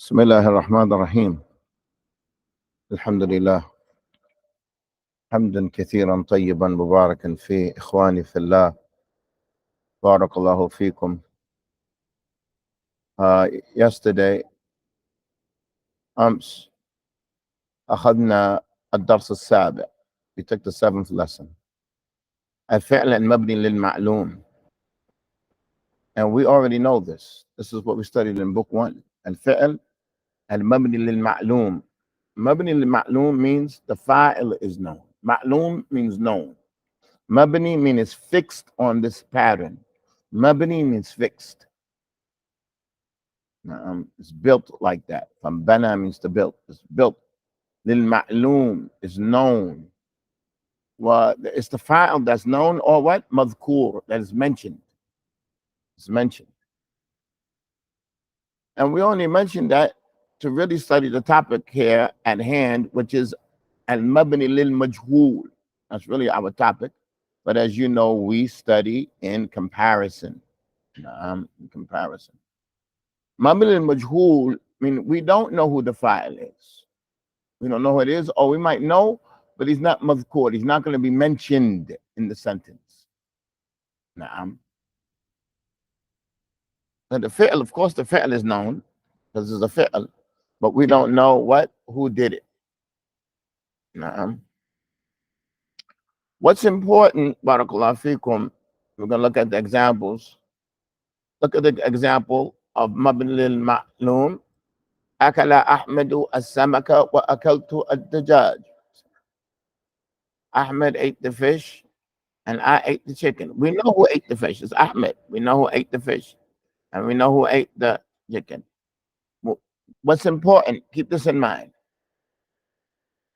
بسم الله الرحمن الرحيم. الحمد لله حمدا كثيرا طيبا مباركا فيه. إخواني في الله، بارك الله فيكم. Yesterday أمس أخذنا الدرس السابع. We took the 7th lesson. الفعل المبني للمعلوم. And we already know this. This is what we studied in book 1. الفعل المبني للمعلوم. مبني للمعلوم means the fa'il is known. Ma'lum means known. Mabni means fixed on this pattern. Mabni means fixed. It's built like that. From bana means to build. It's built. Lil ma'loom is known. Well, it's the file that's known, or what? Madhkur, that is mentioned. It's mentioned. And we only mentioned that to really study the topic here at hand, which is al-mabni lil majhul. That's really our topic. But as you know, we study in comparison. In comparison. Mabni al-majhul, I mean, we don't know who the file is. We don't know who it is, or we might know, but he's not madhkur. He's not going to be mentioned in the sentence. Na'am. And the fi'l, of course, the fi'l is known, because it's a fi'l, but we don't know who did it. Na'am. What's important, barakallahu fikum, we're going to look at the examples. Look at the example of mabni lil-ma'lum. Akala Ahmadu as-samaka wa akaltu ad-dajaj. Ahmed ate the fish and I ate the chicken. We know who ate the fish. It's Ahmed. We know who ate the fish. And we know who ate the chicken. What's important, keep this in mind.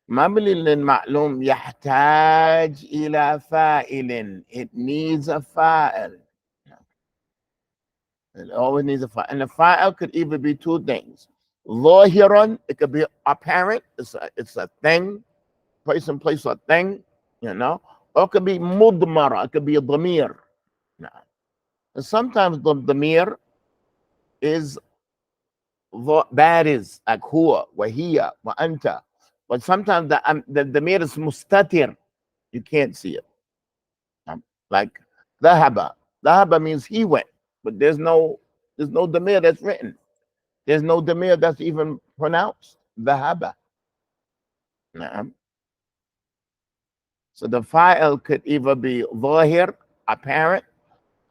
مبني للمعلوم يحتاج إلى فاعل. It needs a fa'il. It always needs a fa'il. And the fa'il could either be two things. ظاهرا, it could be apparent. It's a thing. Person, place, or thing. You know. Or it could be mudmara. It could be a dhamir. And sometimes the dhamir is bariz, like huwa, wa hiya, wa anta. But sometimes the dhamir is mustatir. You can't see it. Like dhahaba. Dhahaba means he went, but there's no dhamir that's written. There's no dhamir that's even pronounced. Dhahaba. So the fa'il could either be zahir, apparent,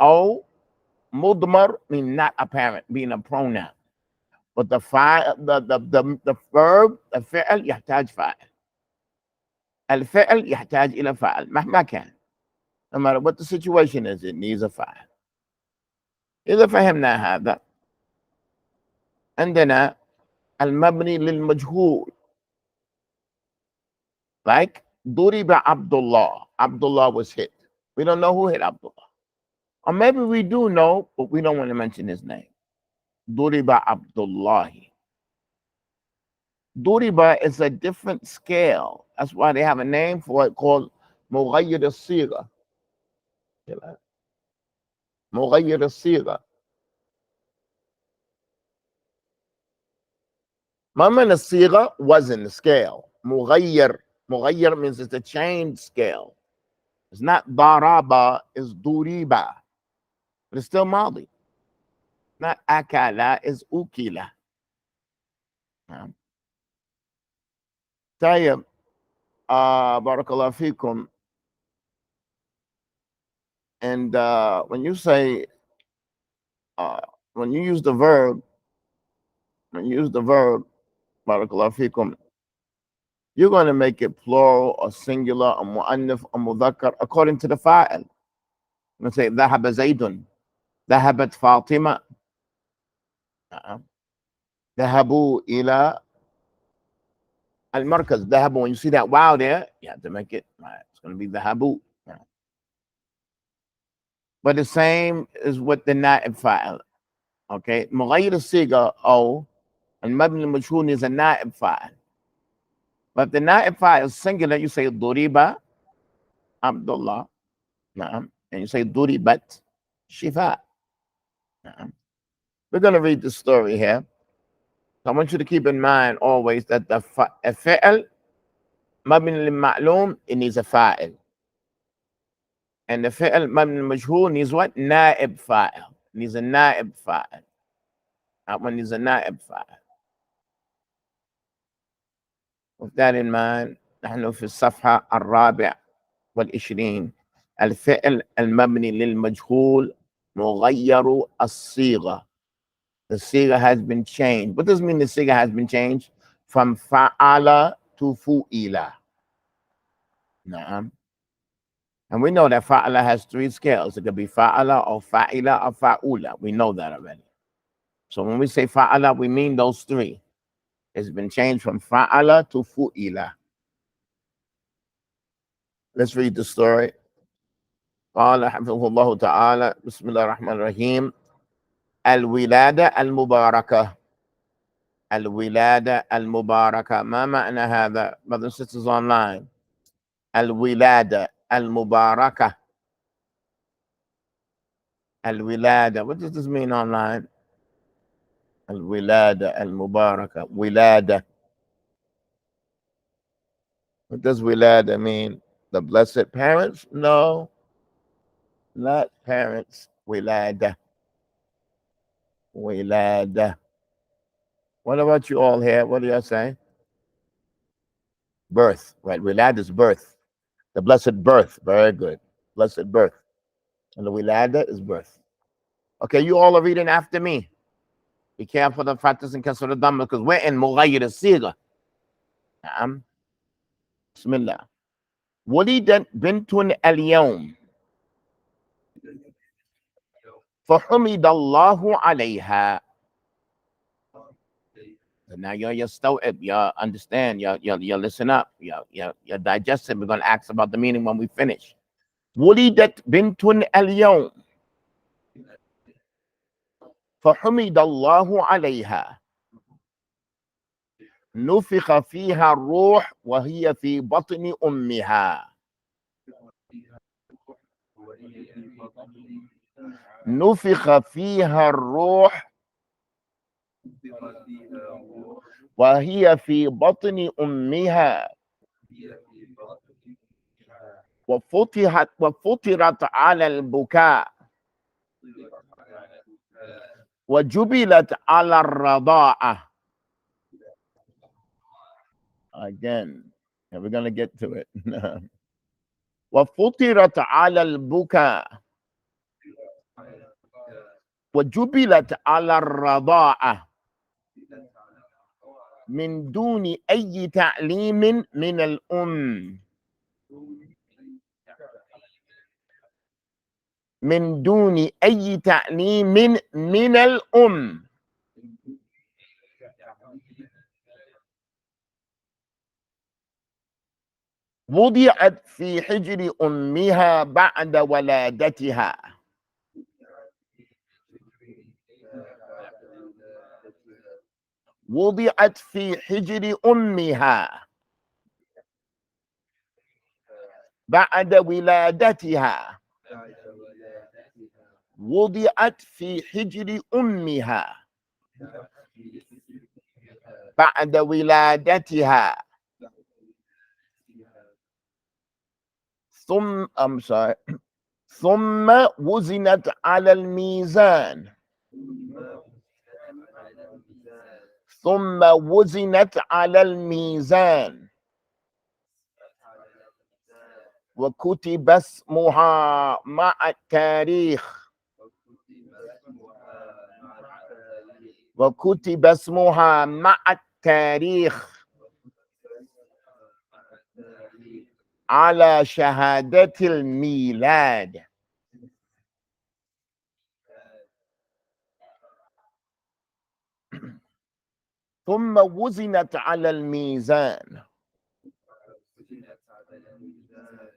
or mudmar, mean not apparent, being a pronoun. But the fa'il, the verb, the fi'l يحتاج فاعل. الفعل يحتاج إلى فاعل مهما كان. No matter what the situation is, it needs a فاعل. إذا فهمنا هذا عندنا المبني للمجهول. Like ضرب عبد الله. Abdullah was hit. We don't know who hit Abdullah. Or maybe we do know, but we don't want to mention his name. ضرب Abdullahi. Duriba is a different scale. That's why they have a name for it called مغير الصيغة. مغير الصيغة. Maman الصيغة was in the scale. مغير means it's a changed scale. It's not ضربة, it's duriba. But it's still Mali. Not akala, it's ukila. طيب بارك الله فيكم. And when you say when you use the verb barakallahu fikum, you're going to make it plural or singular or mu'annif or mudhakkar according to the fa'il. I'm going to say ذهب زيد, ذهبت فاطمة, ذهبوا إلى المركز. ذهبوا, when you see that wow there, you have to make it, it's going to be ذهبوا. But the same is with the na'ib fa'il. Okay, مغير الصيغة أو المبني المجهول is a na'ib fa'il. But if the na'ib fa'il is singular, you say ضرب Abdullah. And you say ضربت Shifa. We're going to read the story here. So I want you to keep in mind always that the fi'l mabni lil ma'lum, it needs a fa'il. And the fi'l mabni lil majhul needs what? Na'ib fa'il. Needs a na'ib fa'il. That one needs a na'ib fa'il. With that in mind, نحن في الصفحة الرابع والعشرين. الفعل المبني للمجهول مغير الصيغة. The siga has been changed. What does it mean the siga has been changed? From fa'ala to fu'ila. Naam. And we know that fa'ala has three scales. It could be fa'ala or fa'ila or fa'ula. We know that already. So when we say fa'ala, we mean those three. It's been changed from fa'ala to fu'ila. Let's read the story. قال حفظه الله تعالى بسم الله الرحمن الرحيم الولادة المباركة. الولادة المباركة. ما معنى هذا؟ Brothers and sisters online. الولادة المباركة. الولادة. What does this mean online? الولادة المباركة. ولادة. What does ولادة mean? The blessed parents? No, not parents. ولادة. ولادة. What about you all here? What do y'all say? Birth, right? Wilad is birth. The blessed birth. Very good. Blessed birth. And the wilada is birth. Okay, you all are reading after me. Be careful of practice and kasr al-dhamma because we're in مغير الصيغة. نعم. بسم الله. ولدت بنت اليوم فحمد الله عليها. So now you're still, you understand, you listen up, you digest it. We're going to ask about the meaning when we finish. ولدت بنت اليوم فحمد الله عليها نفخ فيها الروح وهي في بطن أمها. نفخ فيها الروح وهي في بطن أمها وفطرت على البكاء وجبلت على الرضاعة. Again, and we're going to get to it. وفطرت على البكاء وجبلت على الرضاعة من دون أي تعليم من الأم. من دون أي تعليم من الأم. وضعت في حجر أمها بعد ولادتها. وضعت في حجر أمها بعد ولادتها. وضعت في حجر أمها بعد ولادتها. ثم وزنت على الميزان. ثم وزنت على الميزان وكتب اسمها مع التاريخ. وكتب اسمها مع التاريخ على شهادة الميلاد. ثم وزنت على الميزان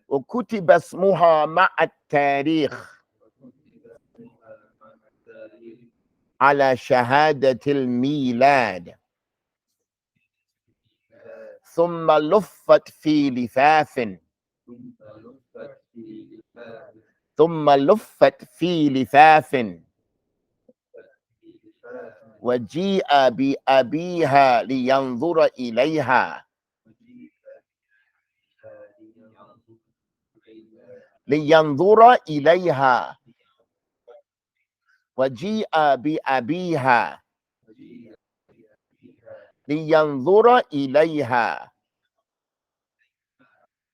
وكتب اسمها مع التاريخ على شهادة الميلاد. ثم لفت في لفاف. ثم لفت في لفاف وجيء بأبيها لينظر إليها لينظر إليها وجيء بأبيها لينظر إليها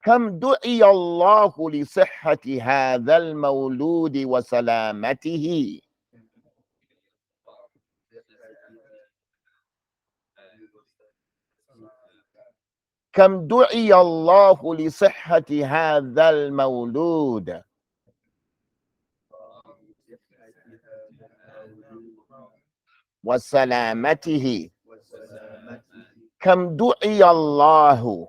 كم دعي الله لصحة هذا المولود وسلامته كم دعي الله لصحة هذا المولود وسلامته كم دعي الله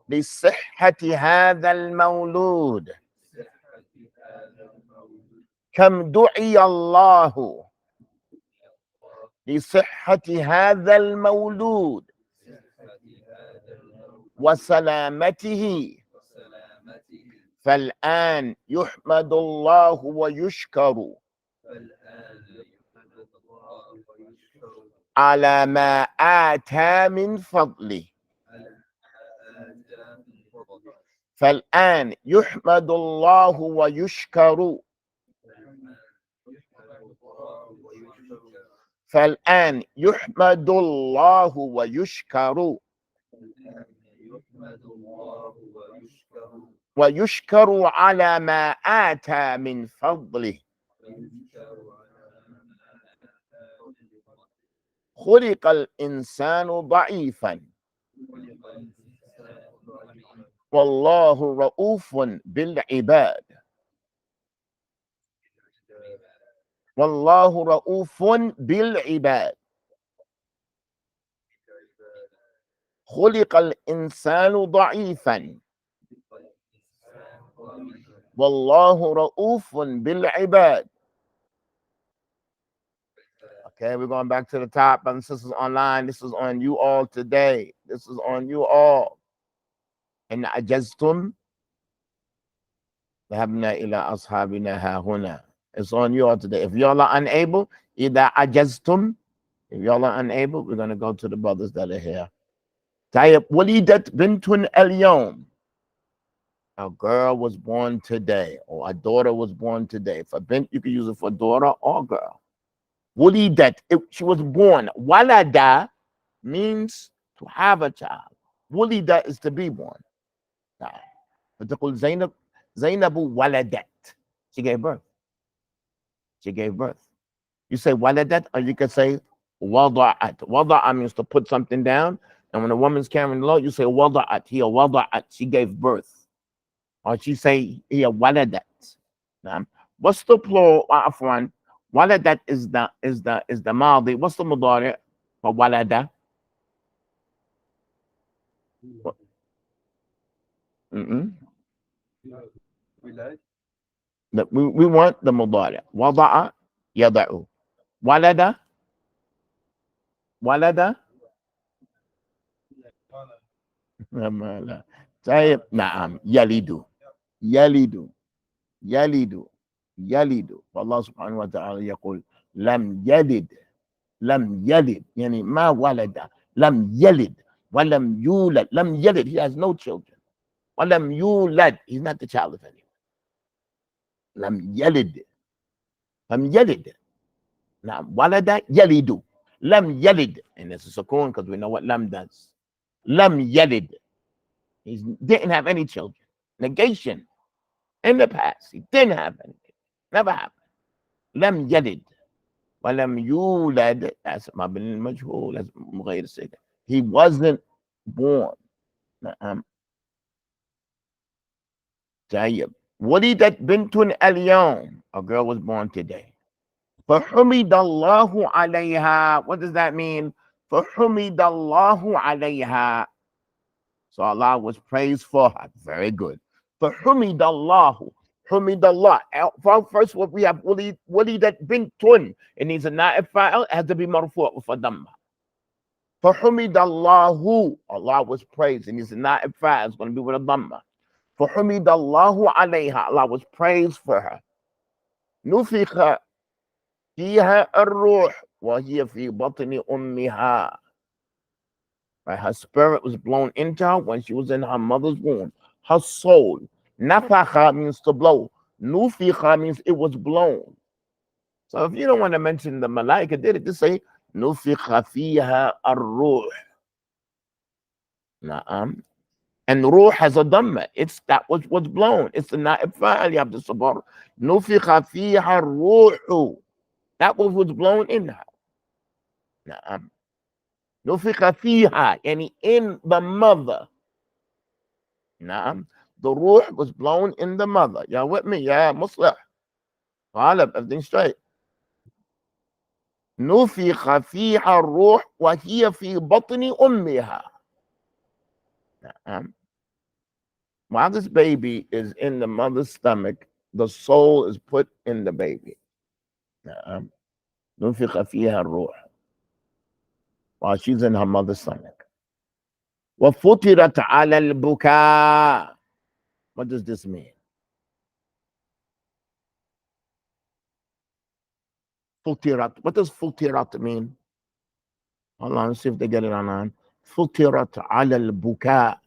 لصحة هذا المولود كم دعي الله لصحة هذا المولود وسلامته فالآن يحمد الله ويشكر على ما آتى من فضله فالآن يحمد الله ويشكر فالآن يحمد الله ويشكر ويشكر على ما آتى من فضله خلق الإنسان ضعيفا والله رؤوف بالعباد والله رؤوف بالعباد خلق الإنسان ضعيفا والله رؤوف بالعباد. Okay, we're going back to the top. And this is online. This is on you all today. This is on you all. إن عجزتم ذهبنا إلى أصحابنا ها هنا. It's on you all today. If y'all are unable, إذا عجزتم, if y'all are unable, we're going to go to the brothers that are here. طيب ولدت بنت اليوم. A girl was born today, or a daughter was born today. For bint, you can use it for daughter or girl. Wulidat, she was born. Walada means to have a child. Wulida is to be born. Zainabu waladat. She gave birth. She gave birth. You say waladat, or you can say wada'at. Wada'at means to put something down. And when a woman's carrying the load, you say wada'at. Here, wada'at. She gave birth. Or she say here waladat. What's the plural? Afwan. Waladat is the madi. What's the mudari for walada? We want the mudari. Wada'a yada'u. Walada. Walada. طيب نعم يلد يلد يلد يلد والله سبحانه وتعالى يقول لم يلد يعني ما ولد لم يلد ولم يولد لم يلد he has no children ولم يولد he's not the child of anyone لم يلد نعم ولد يلد لم يلد and it's a sukoon because we know what lam does lam yalid he didn't have any children negation in the past he didn't have anything never happened lam yalid ولم يولد that's مبني المجهول that's غير صيغة he wasn't born طيب ولدت بنت اليوم a girl was born today فحمد الله عليها what does that mean فحمد الله عليها so Allah was praised for her very good فحمد الله حمد الله first what we have ولدت بنت it needs a na'ib fa'il it has to be marfu' with a dhamma فحمد الله Allah was praised it needs a na'ib fa'il it's going to be with a dhamma فحمد الله عليها Allah was praised for her نفخ فيها الروح وهي في بطن أمها. Right? Her spirit was blown into her when she was in her mother's womb. Her soul. Nafacha means to blow. Nuficha means it was blown. So if you don't want to mention the malaika did it, just say nuficha fiha ar-ruh. Na'am. And ruh has a dhamma. It's that which was blown. It's the na'ib fa'al, you have to support. Nuficha fiha ruhu. That was blown in her. Na'am. Nuficha fiha, yani in the mother. Na'am. The ruh was blown in the mother. Y'all with me? Yeah, Muslim. Everything straight. نفخ فيها الروح وهي في بطن أمها. While this baby is in the mother's stomach, the soul is put in the baby. نفخ فيها الروح while she's in her mother's stomach. وفطرت على البكاء. What does this mean? فطرت. What does فطرت mean? Hold on, let's see if they get it online. فطرت على البكاء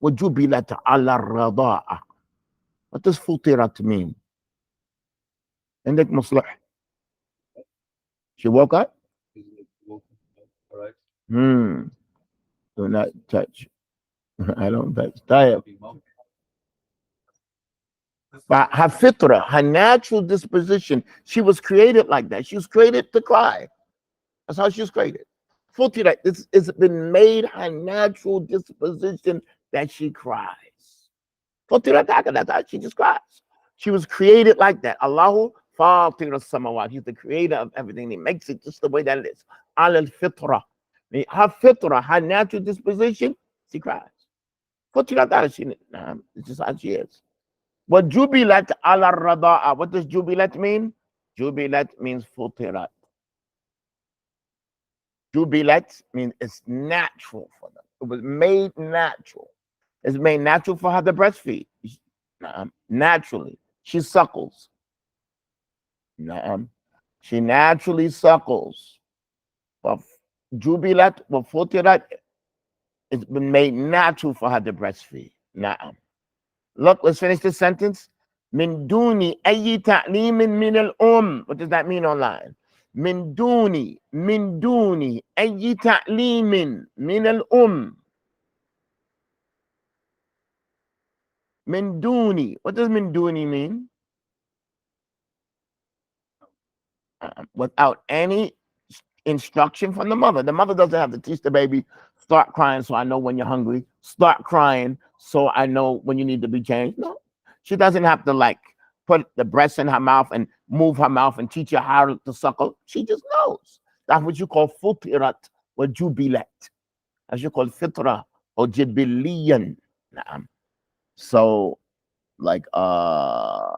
وجبلت على الرضاعة. What does فطرت mean? عندك مصلح. She woke up? Do not touch. I don't touch. طيب. But her fitra, her natural disposition, she was created like that. She was created to cry. That's how she was created. Futira, it's been made her natural disposition that she cries. Futira, that's how she just cries. She was created like that. Allahu Fatira Samawat. He's the creator of everything. He makes it just the way that it is. Al fitra. Her fitra, her natural disposition, she cries. Futira, it's just how she is. What jubilat ala rada'a. What does jubilat mean? Jubilat means futirat. Jubilat means it's natural for them. It was made natural. It's made natural for her to breastfeed. Naturally. She suckles. She naturally suckles. But jubilat, but futirat, it's been made natural for her to breastfeed. Look, let's finish this sentence. Min duni ayyi ta'limin min al-um. What does that mean online? Min duni ayyi ta'limin min al-um. Min duni. What does min duni mean? Without any instruction from the mother. The mother doesn't have to teach the baby, start crying so I know when you're hungry. Start crying so I know when you need to be changed. No. She doesn't have to like put the breast in her mouth and move her mouth and teach you how to suckle. She just knows. That's what you call futirat or jubilat. That's you call fitra or jibiliyan. So like Allah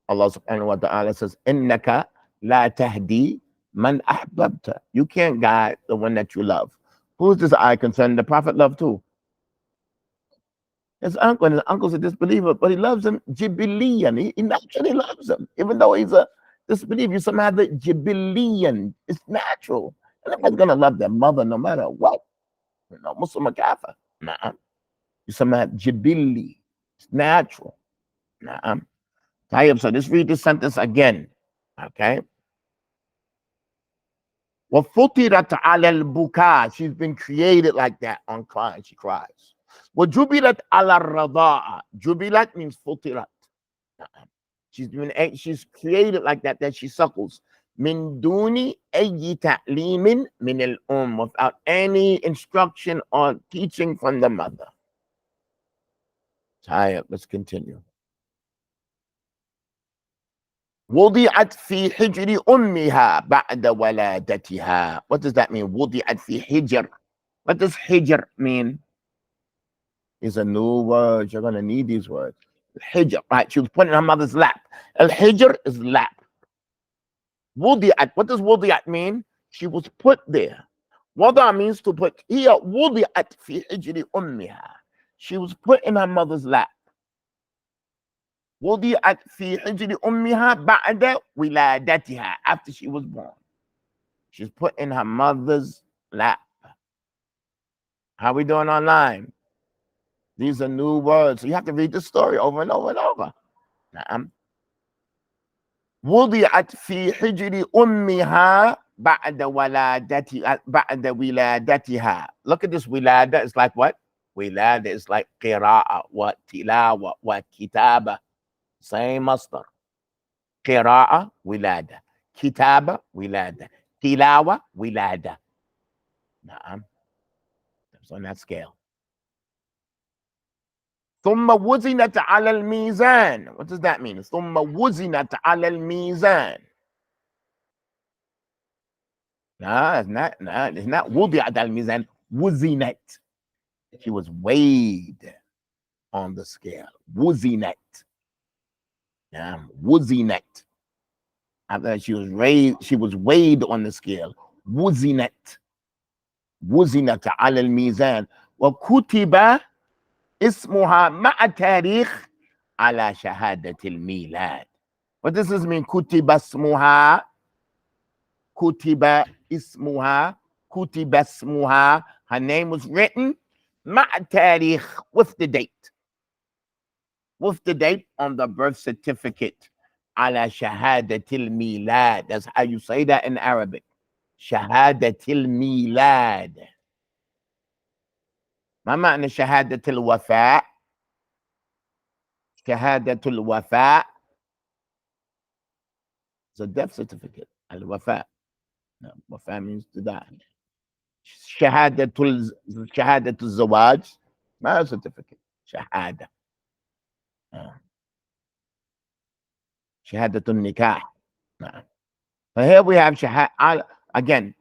subhanahu wa ta'ala says, Innaka la tahdi man ahbabta. You can't guide the one that you love. Who's this ayah concerned? The Prophet loved too. His uncle, and his uncle's a disbeliever, but he loves him jibiliyan. He naturally loves him, even though he's a disbeliever. You somehow the jibiliyan. It's natural. And everyone's gonna love their mother no matter what. You know, Muslim or Kafir. You somehow jibili. It's natural. So let's read this sentence again. Okay. وَفُطِرَتْ عَلَى الْبُكَاء. She's been created like that on crying. She cries. وَجُبِلَتْ عَلَى الرَّضَاءَ. Jubilat means futirat. She's created like that she suckles. مِن دُونِ أَيِّ تَعْلِيمٍ مِنَ الْأُمِّ. Without any instruction or teaching from the mother. Let's continue. وضعت في حجر أمها بعد ولادتها. What does that mean? وضعت في حجر. What does hijr mean? It's a new word. You're going to need these words. Hijr, right? She was put in her mother's lap. Al-hijr is lap. وضعت. What does وضعت mean? She was put there. وضع means to put. Here, وضعت في حجر أمها. She was put in her mother's lap. وضعت في حجر أمها بعد ولادتها. After she was born, she's put in her mother's lap. How we doing online? These are new words, so you have to read the story over and over and over. نعم. وضعت في حجر أمها بعد ولادتها. Look at this wilada. It's like what? Wilada is like قراءة وتلاوة وكتابة. Same masdar. قراءة ولادة. كتابة ولادة. تلاوة ولادة. نعم. That's on that scale. ثم وزنت على الميزان. What does that mean? ثم وزنت على الميزان. No, it's not. No, it's not وضعت على الميزان. وزنت. She was weighed on the scale. وزنت. وزنت. After she was raised, she was weighed on the scale. وزنت. وزنت على الميزان. وكتب اسمها مع تاريخ على شهادة الميلاد. What does this mean? كتب اسمها. كتب اسمها. كتب اسمها. Her name was written مع تاريخ, with the date. With the date on the birth certificate. على شهادة الميلاد. That's how you say that in Arabic. شهادة الميلاد. ما معنى شهادة الوفاء؟ شهادة الوفاء. It's a death certificate. الوفاء. وفاء means to die. شهادة الزواج. ما certificate. شهادة. شهادة النكاح. So here we have شهادة again.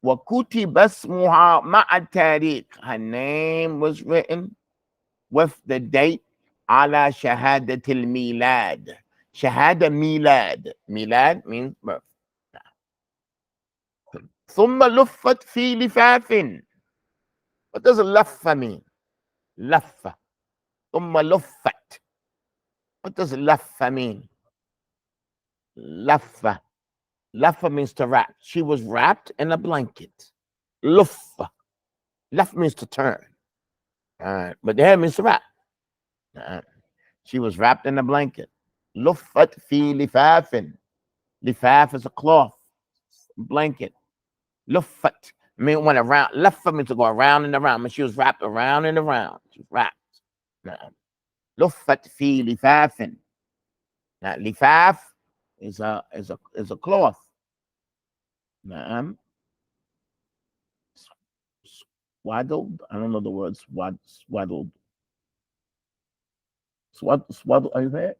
وكتب اسمها مع التاريخ. Her name was written with the date على شهادة الميلاد. شهادة ميلاد. ميلاد means birth. ثم لفت في لفاف. What does لفة mean? لفة. ثم لفت. What does لفة mean? لفة. لفة means to wrap. She was wrapped in a blanket. لفة. لف means to turn. But there means to wrap. She was wrapped in a blanket. لفت في لفاف. لفاف is a cloth. Blanket. لفت means went around. لفة means to go around and around. But she was wrapped around and around. She was wrapped. لفت في لفاف. Now, لفاف is a cloth. Swaddled. I don't know the word swaddled. Swaddled. Are you there?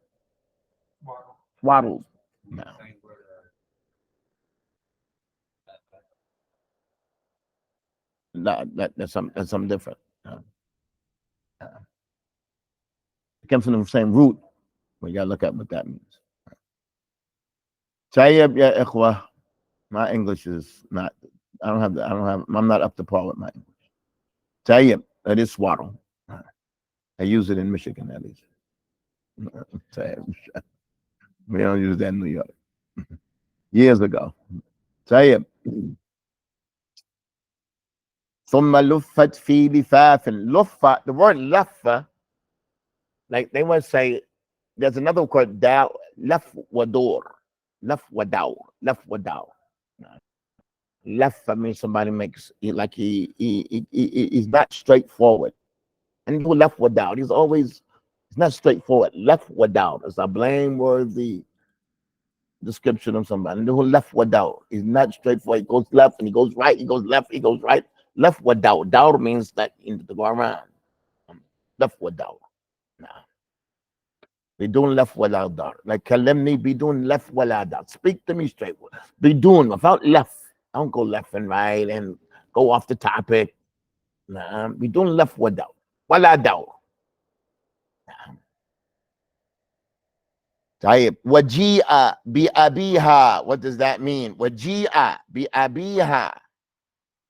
Swaddled. No. That's something different. It comes from the same root. We gotta look at what that means. Tayyib ya ikhwa. My English is not. I'm not up to par with my English. Tayyib, that is swaddle. I use it in Michigan at least. We don't use that in New York. Years ago. Tayyib. ثم لفت في لفاف. لفة, the word لفة, like they want to say, there's another word, laf wador. Laf wadaw. Laf wadaw. Laffa means somebody makes like he's not straightforward. And who left wadaw? He's not straightforward. Left wadaw is a blameworthy description of somebody. And who left wadaw? He's not straightforward. He goes left and he goes right. He goes left. He goes right. Left wadaw. Dawr means that to go around. Left wadaw. Nah. Bidun left wala dar. Like kalimni bidun left wala dar. Speak to me straight. Bidun, without left. I don't go left and right and go off the topic. Nah. Bidun left wala dar. طيب وجيء بأبيها. What does that mean? وجيء بأبيها.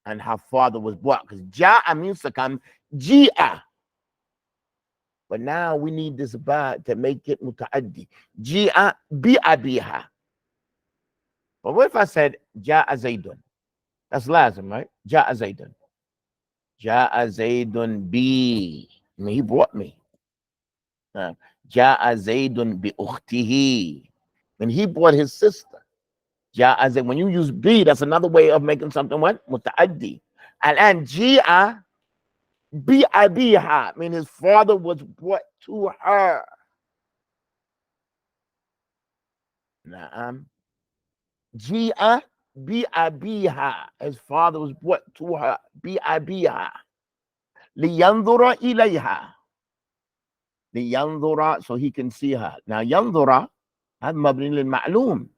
And her father was brought. Because ja'a means to come. Ji'a. But now we need this ba to make it muta'addi. Ji'a bi'abiha. But what if I said Ja'a Zaydun? That's lazim, right? Ja'a Zaydun. Ja'a Zaydun bi. I mean, he brought me. Ja'a Zaydun bi ukhtihi. When he brought his sister. Ja'a Zayd. When you use bi, that's another way of making something what? Muta'addi. And Ji'a bi'abiha. I mean, his father was brought to her. Na'am. Ji'a bi'abiha. His father was brought to her. Bi'abiha. لينظر إليها. لينظر, so he can see her. Now ينظر هذا مبني للمعلوم.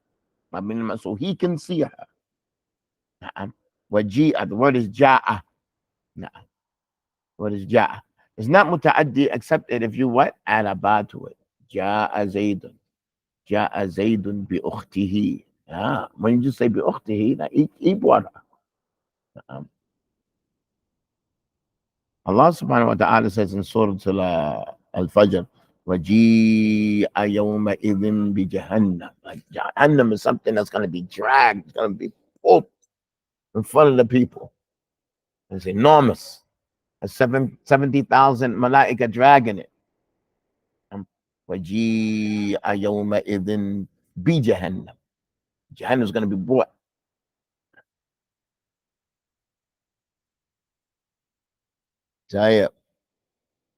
So he can see her. نعم. وجيء, the word is جاء. نعم. What is جاء? It's not متعدي except that if you what? Add a ba to it. جاء زيد. جاء زيد بأخته. When you just say بأخته, he brought her. نعم. Allah subhanahu wa ta'ala says in Surah Al-Fajr, وَجِيءَ يَوْمَئِذٍ بِجَهَنَّمَ. Like Jahannam is something that's going to be dragged, it's going to be pulled in front of the people. It's enormous. 70,000 malaika dragging it. وَجِيءَ يَوْمَئِذٍ بِجَهَنَّمَ. Jahannam is going to be brought.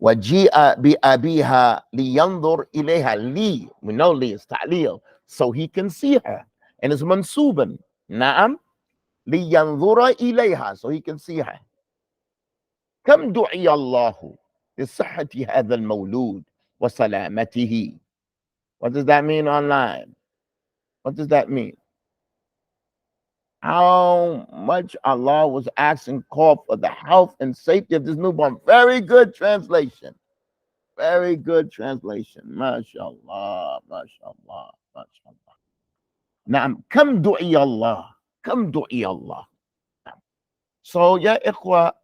وَجِيءَ بِأَبِيهَا لِيَنْظُرْ إِلَيْهَا. Li, we know li is ta'lil, so he can see her. And it's mansuban. Na'am. لِيَنْظُرَ إِلَيْهَا, so he can see her. كم دعي الله لصحة هذا المولود وسلامته. What does that mean online? What does that mean? How much Allah was asking call for the health and safety of this newborn. Very good translation. Very good translation. MashaAllah, MashaAllah, MashaAllah. Naam, kam du'i Allah. Kam du'i Allah. So, ya ikhwa,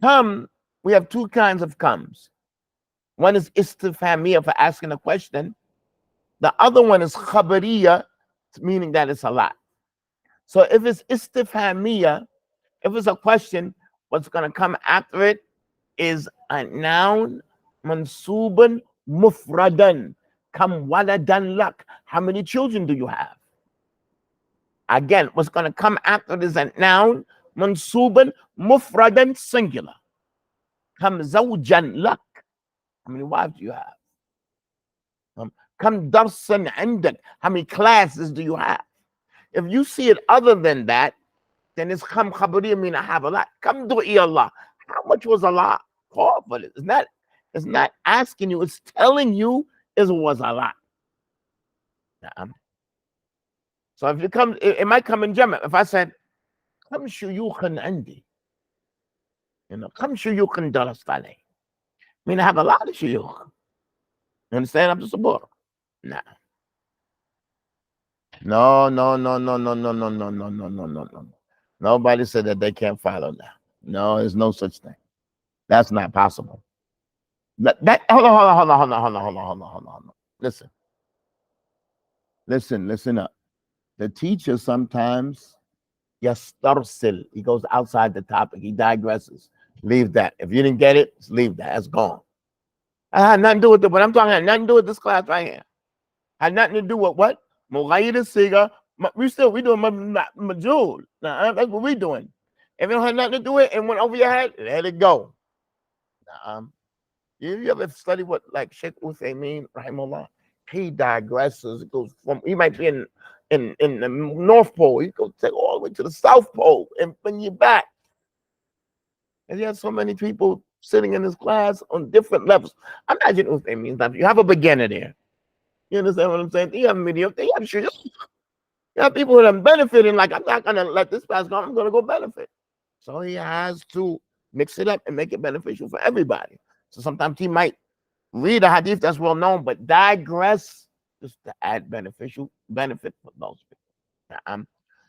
come, we have two kinds of comes. One is istifhamiyah for asking a question. The other one is khabariyah, meaning that it's a lot. So if it's istifhamiyah, if it's a question, what's going to come after it is a noun, mansuban mufradan. Kam waladan lak. How many children do you have? Again, what's going to come after it is a noun, mansuban mufradan, singular. Kam zawjan lak. How many wives do you have? Kam darsan indak. How many classes do you have? If you see it other than that, then it's kam khabariya, mean I have a lot. Kam du'i Allah. How much was Allah called for this? It's not asking you, it's telling you it was a lot. So if it comes, it might come in Jama. If I said, Kam shuyukhan andi, Kam shuyukhan darastani. I mean, I have a lot of shuyukh. You understand? I'm just a boy. No. No, no, no, no, no, no, no, no, no, no, no, no, no. Nobody said that they can't follow now. No, there's no such thing. That's not possible. Hold on. Listen up. The teacher sometimes yastarsil. He goes outside the topic. He digresses. Leave that. If you didn't get it, just leave that. That's gone. I had nothing to do with it. What I'm talking about, nothing to do with this class right here. Had nothing to do with what? Mughayir Siga. We doing majul. That's what we doing. If it don't have nothing to do with it and went over your head, let it go. You ever study what like Sheikh Uthaymeen, rahimahullah? He digresses. It goes from, he might be in the North Pole. He goes take all the way to the South Pole and bring you back. And he has so many people sitting in his class on different levels. Imagine Uthaymeen's life. You have a beginner there. You understand what I'm saying? You have a medium. You have sure. You have people that are benefiting. Like, I'm not gonna let this class go. I'm gonna go benefit. So he has to mix it up and make it beneficial for everybody. So sometimes he might read a hadith that's well known, but digress just to add benefit for those people.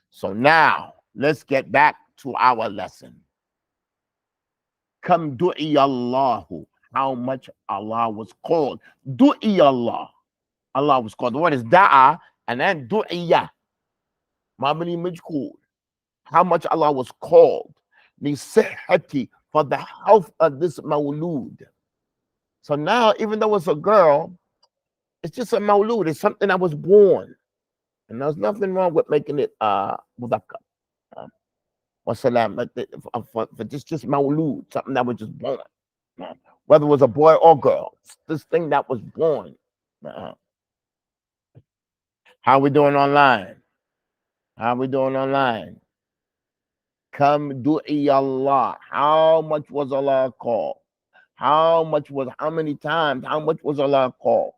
So now let's get back to our lesson. Kam du'i Allahu. how much Allah was called. Du'i Allah. Allah was called. The word is da'a and then du'iya. Mabni majhul. How much Allah was called. Nisihati, for the health of this mawlud. So now, even though it's a girl, it's just a mawlud. It's something that was born. And there's nothing wrong with making it mudhakkar. Wasalam, for just mawlud, something that was just born. Whether it was a boy or girl, this thing that was born. How we doing online? How we doing online? Come du'i Allah. How much was Allah called? How many times? How much was Allah called?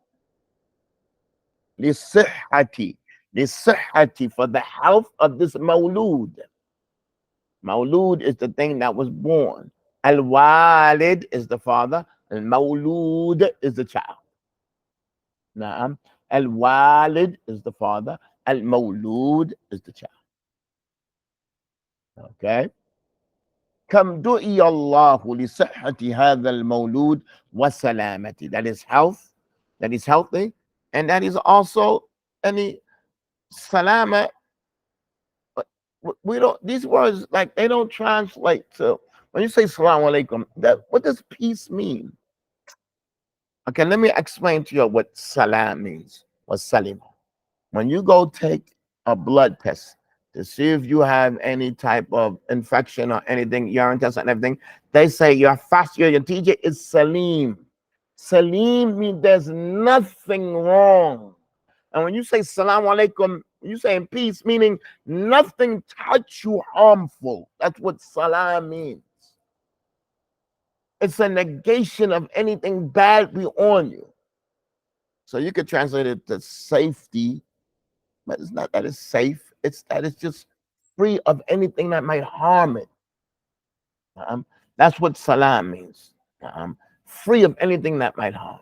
Lisihati, for the health of this mawlud. Mawlud is the thing that was born. Al-walid is the father, and mawlud is the child. Naam. Al-walid is the father, al-mawlud is the child. Okay. Kam du'i Allahu li sihhati hadha al-mawlud wa salamati. That is health, that is healthy, and that is also any salama. We don't, these words, like, they don't translate to, when you say salam alaikum, what does peace mean? Okay, let me explain to you what salam means, what salim. When you go take a blood test to see if you have any type of infection or anything, urine test and everything, they say your teacher is salim. Salim means there's nothing wrong. And when you say salam alaikum, you saying peace, meaning nothing touch you harmful. That's what salam means. It's a negation of anything bad be on you. So you could translate it to safety, but it's not that it's safe. It's that it's just free of anything that might harm it. That's what salam means. Free of anything that might harm.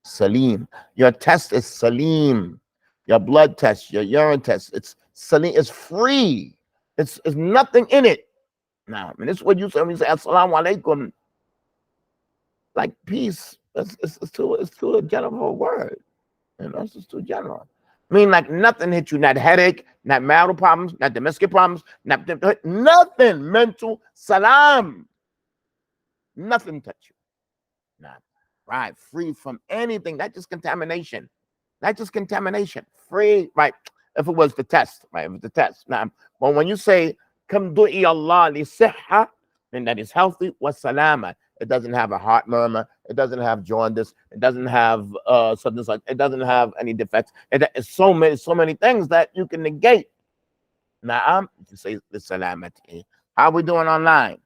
Salim. Your test is salim. Your blood test, your urine test, it's salim. It's free. It's nothing in it. Now, I mean, this is what you say when you say assalamu alaikum. Like peace, it's too general a word. You know, it's just too general. I mean, like nothing hit you, not headache, not marital problems, not domestic problems, nothing mental. Salam. Nothing touch you. Nah. Right, free from anything. That's just contamination. That's just contamination. Free, right? If it was the test, right? If it's the test. Now, but when you say "Kam du'i Allah li sihha," then that is healthy. Wa salama. It doesn't have a heart murmur. It doesn't have jaundice. It doesn't have something like. It doesn't have any defects. It's so many things that you can negate. Now, you say the salamati. How are we doing online?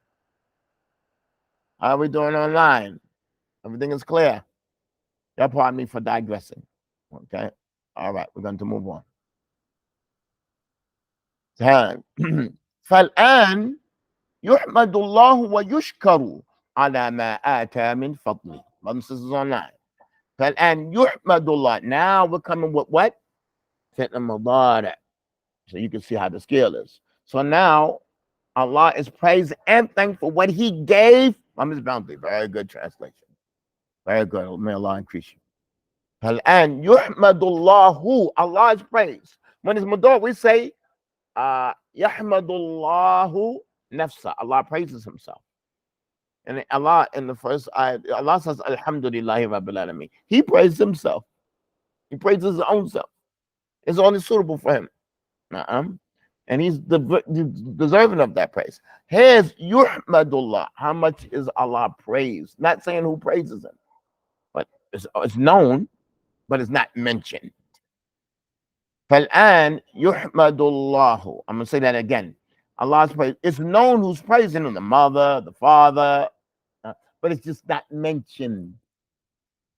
How are we doing online? Everything is clear. Y'all pardon me for digressing. Okay. All right, we're going to move on. فالآن يحمد الله ويشكر على ما آتى من فضله. This is online. فالآن يحمد الله. Now we're coming with what? Fi'l mudari'. So you can see how the scale is. So now Allah is praised and thanked for what He gave from His bounty. Very good translation. Very good. May Allah increase you. And yuhmadullahu, Allah is praised. When it's mudar, we say yahmadullahu nafsa. Allah praises Himself. And Allah in the first ayat, Allah says Alhamdulillahi Rabbil Alameen. He praises Himself. He praises His own self. It's only suitable for Him. And He's deserving of that praise. Here's yuhmadullah. How much is Allah praised? Not saying who praises Him. But it's known, but it's not mentioned. فالآن يحمد الله. I'm going to say that again. Allah's praise. It's known who's praising Him, the mother, the father, but it's just not mentioned.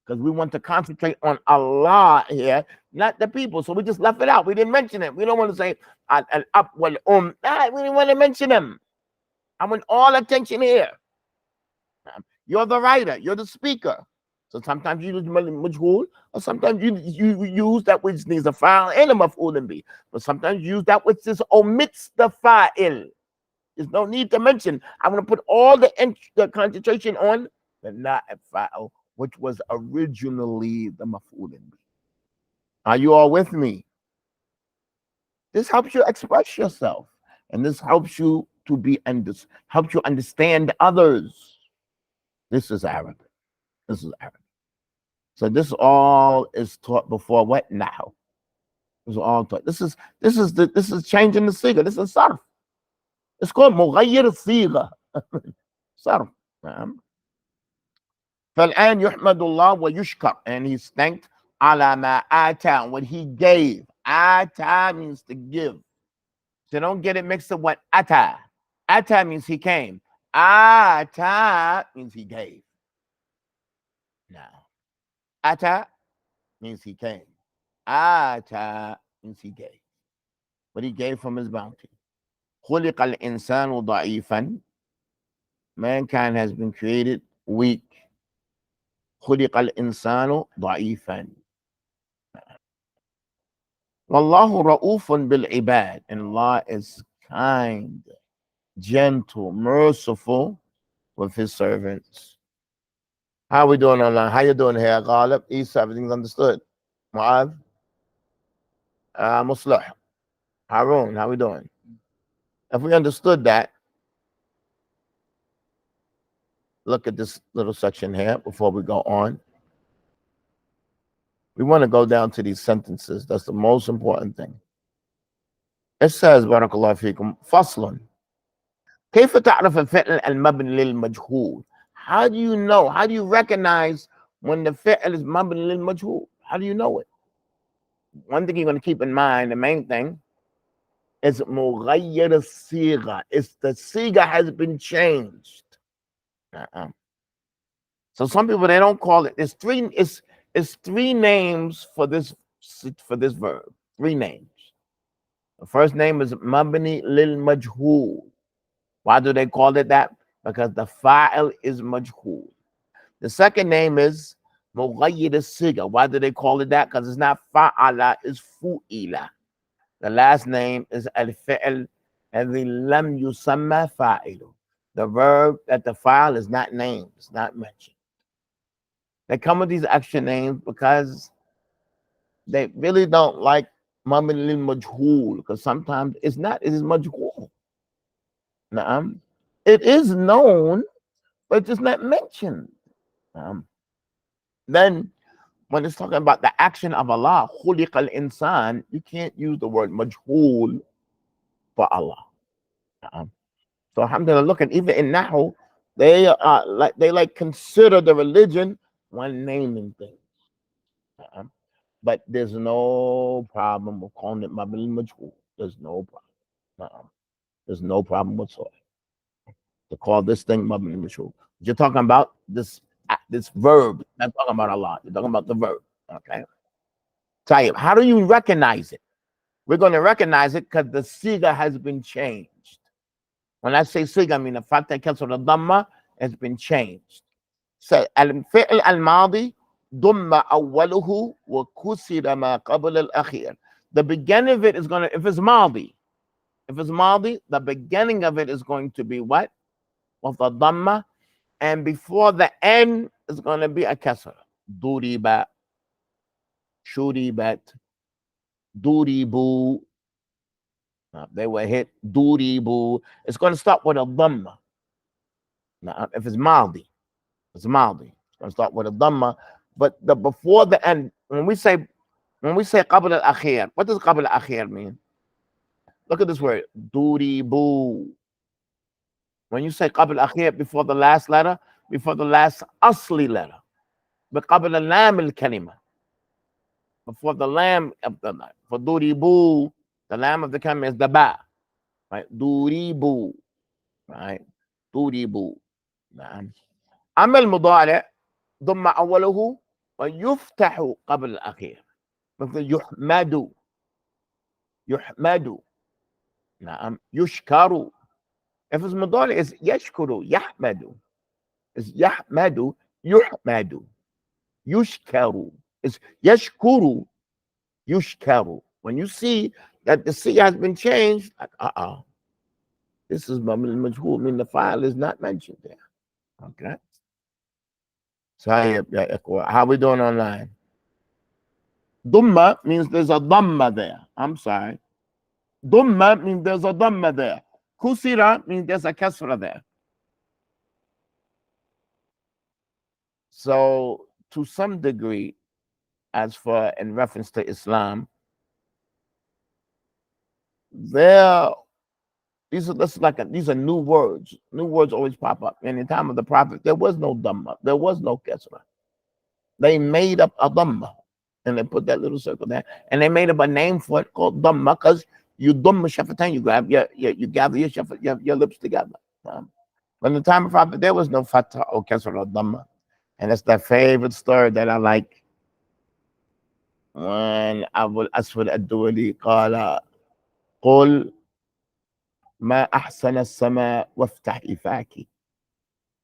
Because we want to concentrate on Allah here, not the people. So we just left it out. We didn't mention it. We don't want to say al-ab wal-um. We didn't want to mention them. I want all attention here. You're the writer. You're the speaker. So sometimes you use majhul, or sometimes you use that which needs a fa'il and a maf'ul bih. But sometimes you use that which just omits the fa'il. There's no need to mention. I'm going to put all the concentration on the na'ib fa'il, which was originally the maf'ul. Are you all with me? This helps you express yourself, and this helps you to helps you understand others. This is Arabic. This is Arabic. So this all is taught before what now? This is all taught. This is changing the siga. This is sarf. It's called مغير الصيغة. صرف. نعم. فالآن يحمد الله ويشكر, and he's thanked على ما آتى, what he gave. آتى means to give. So don't get it mixed up with أتى. أتى means he came. آتى means he gave. Now, أتى means he came. آتى means he gave. What he gave from his bounty. خلق الإنسان ضعيفا. Mankind has been created weak. خلق الإنسان ضعيفا. والله رؤوف بالعباد, and Allah is kind, gentle, merciful with his servants. How are we doing online? How you doing here, Ghalib? Isa, everything's understood. Mu'adh? Muslah? Harun, how we doing? If we understood that, look at this little section here before we go on. We want to go down to these sentences. That's the most important thing. It says, Barakallahu feekum, Faslun. كيف تعرف الفعل المبني للمجهول? How do you know? How do you recognize when the fi'l is mabni lil majhul? How do you know it? One thing you're going to keep in mind, the main thing, is مغير الصيغة. It's the siga has been changed. So some people, they don't call it. It's three names for this verb. Three names. The first name is mabni lil majhul. Why do they call it that? Because the fa'il is majhul. The second name is mughayyir as-siga. Why do they call it that? Because it's not fa'ala, it's fu'ila. The last name is al-fi'l alladhi lam yusamma fa'ilu. The verb that the fa'il is not named, it's not mentioned. They come with these extra names because they really don't like mabni lil majhul, because sometimes it is majhul. Na'am. It is known, but it's not mentioned. Then, when it's talking about the action of Allah, khuliq al-insan, you can't use the word majhul for Allah. So, alhamdulillah, look, and even in Nahu, they consider the religion when naming things. But there's no problem with calling it mabni majhul. There's no problem. There's no problem whatsoever to call this thing mabni majhul. You're talking about this verb. Not talking about Allah. You're talking about the verb. Okay. Tayyib. How do you recognize it? We're going to recognize it because the siga has been changed. When I say siga, I mean the fact that kasr al-dhamma has been changed. So al-fi'l al-madi dumma awwaluhu wa kusira ma qabla al-akhir. The beginning of it is going to, if it's madi, the beginning of it is going to be what? With the dhamma, and before the end is going to be a kasra. Duriba, shuribat, duribu. They were hit. Duribu. It's going to start with a dhamma. Now, if it's maldi, it's going to start with a dhamma. But the before the end, when we say qabla al-akhir, what does qabla al-akhir mean? Look at this word. Duribu. When you say qabl al-akhir, before the last letter, before the last asli letter, but qabl al-lam al-kalima, before the lam of the lam. For duribu, the lam of the kalima is the ba, right? Duribu, right? Duribu. أما المضارع ضم أوله ويفتح قبل الأخير مثل يحمد نعم يشكر. If it's mudari, it's yashkuru, yahmadu. It's yahmadu, yuhmadu. Yushkaru. It's yashkuru, yushkaru. When you see that the siya has been changed, like, This is mabni al-majhul, meaning the fa'il is not mentioned there. Okay. So how we doing online? Dumma means there's a dhamma there. I'm sorry. Dumma means there's a dhamma there. Kusira means there's a kasra there. So to some degree, as for in reference to Islam, these are new words. New words always pop up. In the time of the Prophet, there was no dhamma, there was no kasra. They made up a dhamma, and they put that little circle there, and they made up a name for it called dhamma, because you dhamma shafatan, you grab you gather your lips together. When the time of Prophet, there was no fatah or kasra or dhamma, and that's that favorite story that I like. When Abu al-Aswad ad-Duwali قال قل ما أحسن السماء وافتحي فاكي.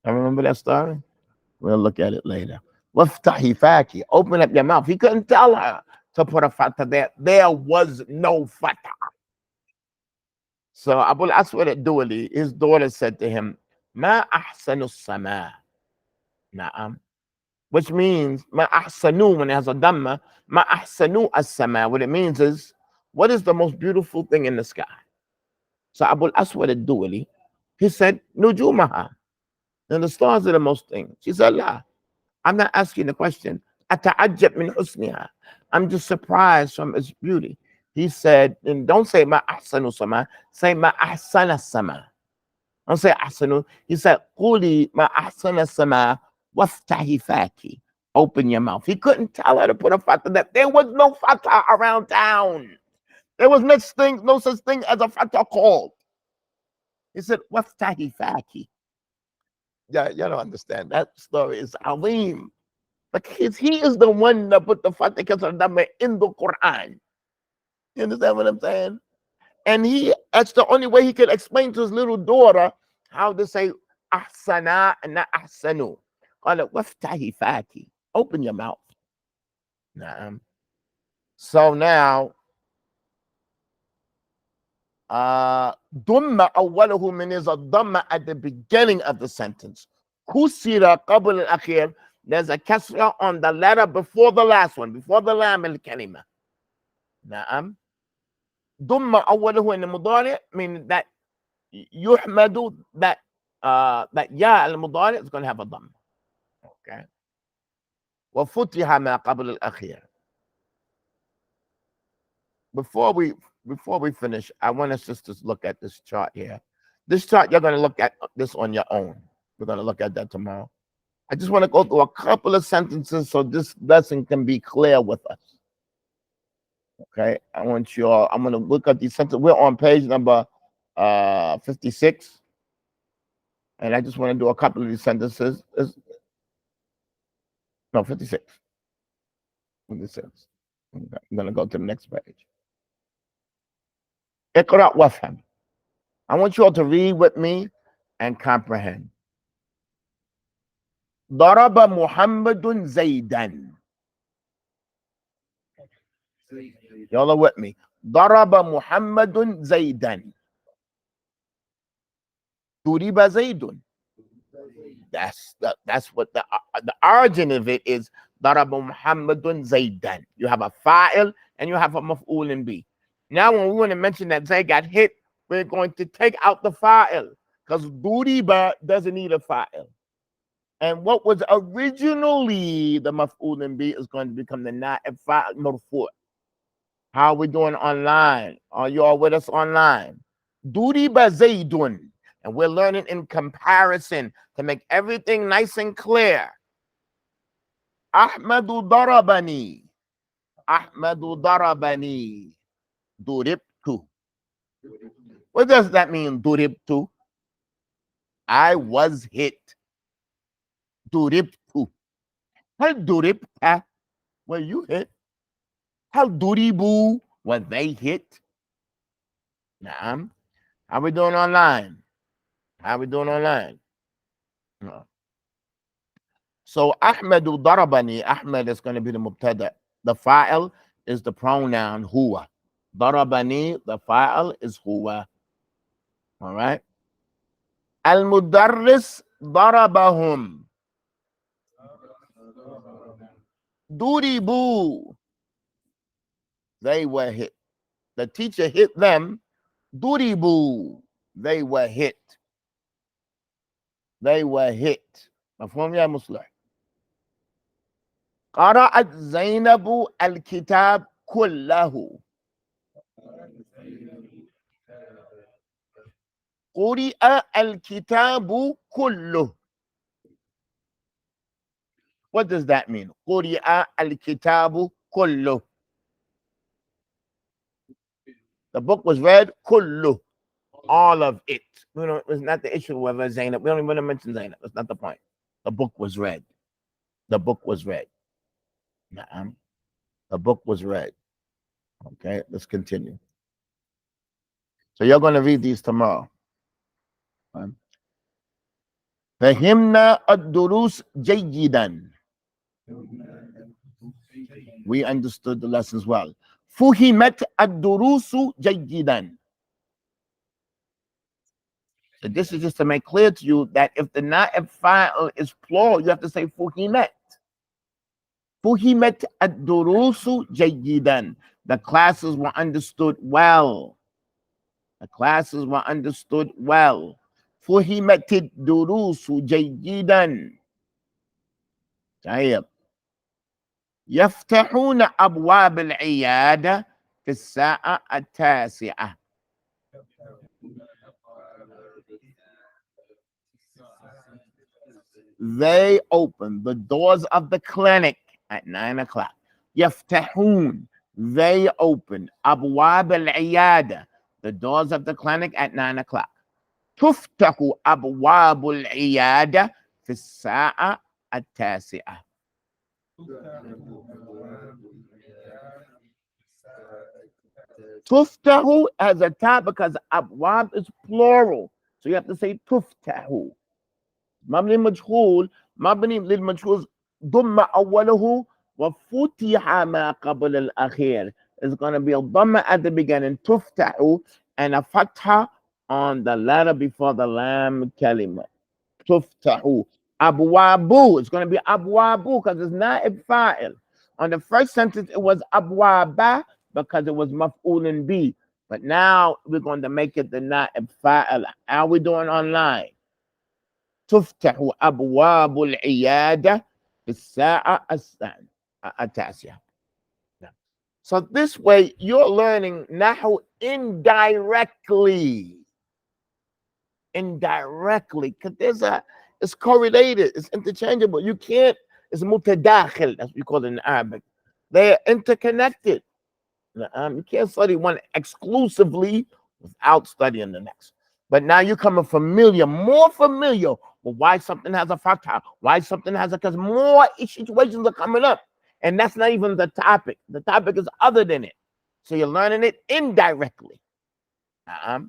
I remember that story. We'll look at it later. وافتحي فاكي. Open up your mouth. He couldn't tell her to put a fatah there. There was no fatah. So Abu al-Aswad ad-Duwali, his daughter said to him, ما أحسن السماء. نعم. Which means ما أحسنوا, when it has a dhamma, ما أحسنوا السماء. What it means is, what is the most beautiful thing in the sky? So Abu al-Aswad ad-Duwali, he said, Nujumaha. And the stars are the most thing. She said, La, I'm not asking the question. Ata'ajjab min husniha. I'm just surprised from its beauty. He said, and don't say ma ahsanu sama, say ma ahsana sama. Don't say ahsanu. He said, Quli ma ahsana sama waftahi faki. Open your mouth. He couldn't tell her to put a fatah that there was no fatah around town. There was no such thing as a fatah called. He said, waftahi faki. Yeah, you don't understand. That story is Alim. Because he is the one that put the fatah kasra in the Quran. You understand what I'm saying? And that's the only way he could explain to his little daughter how to say ahsana and not ahsanu. Waftahi faki. Open your mouth. So now, Dumma awwaluhu min is a dhamma at the beginning of the sentence. Kusira qabl al-akhir. There's a kasra on the letter before the last one, before the lam al-kalima. Na'am. Dumma awwaluhu in the mudari, meaning that yuhmadu, that ya al-mudari is going to have a dhamma. Okay. Wa futiha ma qabl al-akhir. Before we finish, I want us just to look at this chart here. This chart, you're going to look at this on your own. We're going to look at that tomorrow. I just want to go through a couple of sentences so this lesson can be clear with us. Okay, I'm going to look at these sentences. We're on page number 56. And I just want to do a couple of these sentences. No, 56. 56. Okay, I'm going to go to the next page. Iqra wafham. I want you all to read with me and comprehend. Daraba Muhammadun Zaydan. Y'all are with me. Daraba Muhammadun Zaydan. Duriba Zaydun. That's what the origin of it is. Daraba Muhammadun Zaydan. You have a fa'il and you have a maf'ul bi. Now, when we want to mention that Zayd got hit, we're going to take out the fa'il, because duriba doesn't need a fa'il. And what was originally the maf'ul bi is going to become the na'ib fa'il marfu'. How are we doing online? Are you all with us online? Duriba Zaydun. And we're learning in comparison to make everything nice and clear. Ahmadu darabani. Ahmadu darabani. Duribtu. What does that mean, duribtu? I was hit. Duribtu. Hal duribta? Were you hit? Hal duribu? Were they hit? Naam. How we doing online? How we doing online? No. So Ahmadu darabani. Ahmad is going to be the mubtada. The fa'il is the pronoun huwa. Darabani, the fa'il is huwa. All right. Al-Mudarris darabahum. Duribu. They were hit. The teacher hit them. Duribu. They were hit. They were hit. مفهوم يا مصلح؟ قرأت زينب الكتاب كله. قرئ الكتاب كله. What does that mean? قرئ الكتاب كله. The book was read كله. All of it. It's not the issue whether Zainab. We don't even want to mention Zainab. That's not the point. The book was read. The book was read. The book was read. Okay, let's continue. So you're going to read these tomorrow. فهمنا الدروس جيدا. We understood the lessons well. فهمت الدروس جيدا. So this is just to make clear to you that if the na'ib fa'il is plural, you have to say fuhimet. Fuhimet ad-durusu jayyidan. The classes were understood well. The classes were understood well. Fuhimet ad-durusu jayyidan. طيب. يفتحون أبواب العيادة في الساعة 9. They open the doors of the clinic at 9 o'clock. يفتحون. They open أبواب العيادة. The doors of the clinic at 9 o'clock. تفتح أبواب العيادة في الساعة 9. تفتح as a type because أبواب is plural. So you have to say تفتح. مبني مجهول مبني للمجهول ضم أوله وفتح ما قبل الأخير. It's going to be a dhamma at the beginning, تفتح, and a fatha on the letter before the lam kalima. تفتح. أبواب. It's going to be أبواب because it's not a fa'il. On the first sentence, it was أبواب because it was maf'ulun bi. But now we're going to make it the na'ib fa'il. How are we doing online? تفتح أبواب العيادة في الساعة 9. So this way you're learning Nahu indirectly. Indirectly. Because it's correlated, it's interchangeable. You can't, it's mutadakhil, that's what we call it in Arabic. They're interconnected. You can't study one exclusively without studying the next. But now you're coming familiar, more familiar with why something has a fatha, why something has a, because more situations are coming up. And that's not even the topic. The topic is other than it. So you're learning it indirectly. All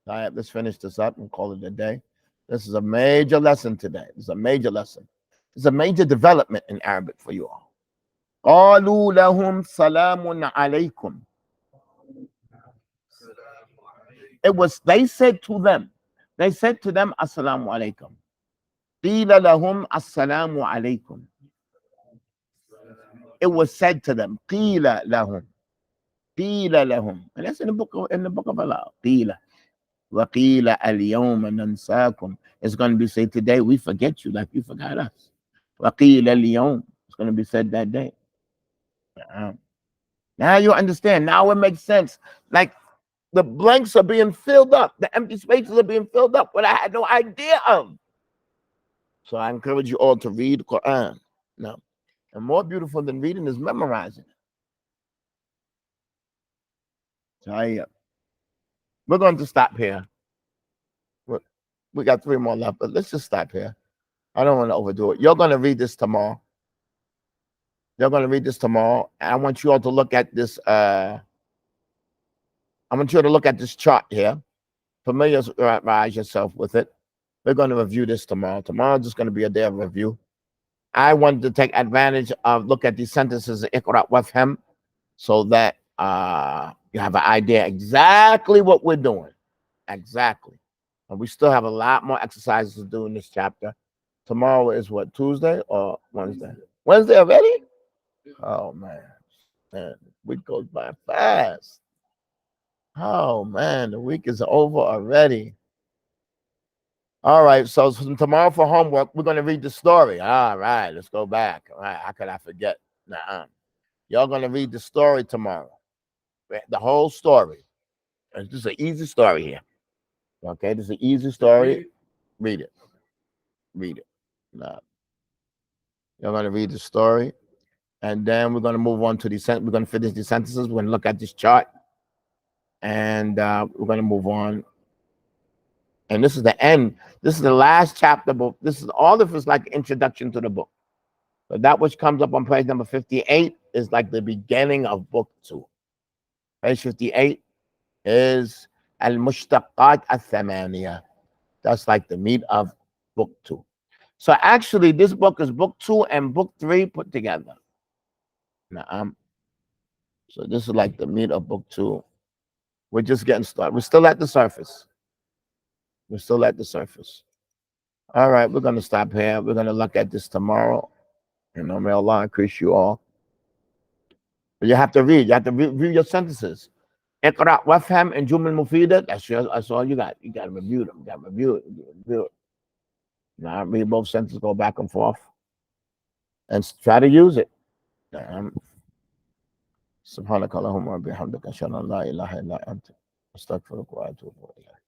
right, let's finish this up and call it a day. This is a major lesson today. This is a major lesson. It's a major development in Arabic for you all. قالوا لهم سلام عليكم. It was, they said to them assalamu alaikum. قيل لهم السلام عليكم. It was said to them, قيل لهم. قيل لهم. And that's in the book of Allah. قيل. وقيل اليوم ننساكم. It's going to be said today, we forget you like you forgot us. وقيل اليوم. It's going to be said that day. Now you understand. Now it makes sense. Like the blanks are being filled up. The empty spaces are being filled up, what I had no idea of. So I encourage you all to read Quran. Now, and more beautiful than reading is memorizing. So we're going to stop here. We got 3 more left, but let's just stop here. I don't want to overdo it. You're going to read this tomorrow. You're going to read this tomorrow. And I want you all to look at this. I want you to look at this chart here. Familiarize yourself with it. We're going to review this tomorrow. Tomorrow's just going to be a day of review. I wanted to take advantage of look at these sentences of Iqra with him so that you have an idea exactly what we're doing. Exactly. And we still have a lot more exercises to do in this chapter. Tomorrow is what, Tuesday or Wednesday? Wednesday already? Oh man, man, the week goes by fast. Oh man, the week is over already. All right, so tomorrow for homework, we're gonna read the story. All right, let's go back. All right, how could I forget? Nah, y'all gonna read the story tomorrow. The whole story. It's just an easy story here. Okay, this is an easy story. Read it. Read it. Nah. You're gonna read the story, and then we're gonna move on to the sentence. We're gonna finish the sentences. We're gonna look at this chart, and we're gonna move on. And this is the end. This is the last chapter book. This is all of it's like introduction to the book. But that which comes up on page number 58 is like the beginning of book 2. Page 58 is Al-Mushtaqat al-Thamaniya. That's like the meat of book 2. So actually, this book is book 2 and book 3 put together. Now, so this is like the meat of book 2. We're just getting started. We're still at the surface. We're still at the surface. All right, we're going to stop here. We're going to look at this tomorrow. May Allah increase you all. But you have to read. You have to review your sentences. Iqra wafham and Jumal Mufida. That's all you got. You got to review them. You got to review it. Review it. Now, read both sentences, go back and forth, and try to use it. سبحانك اللهم وبحمدك أشهد أن لا إله إلا أنت أستغفرك وأتوب إليك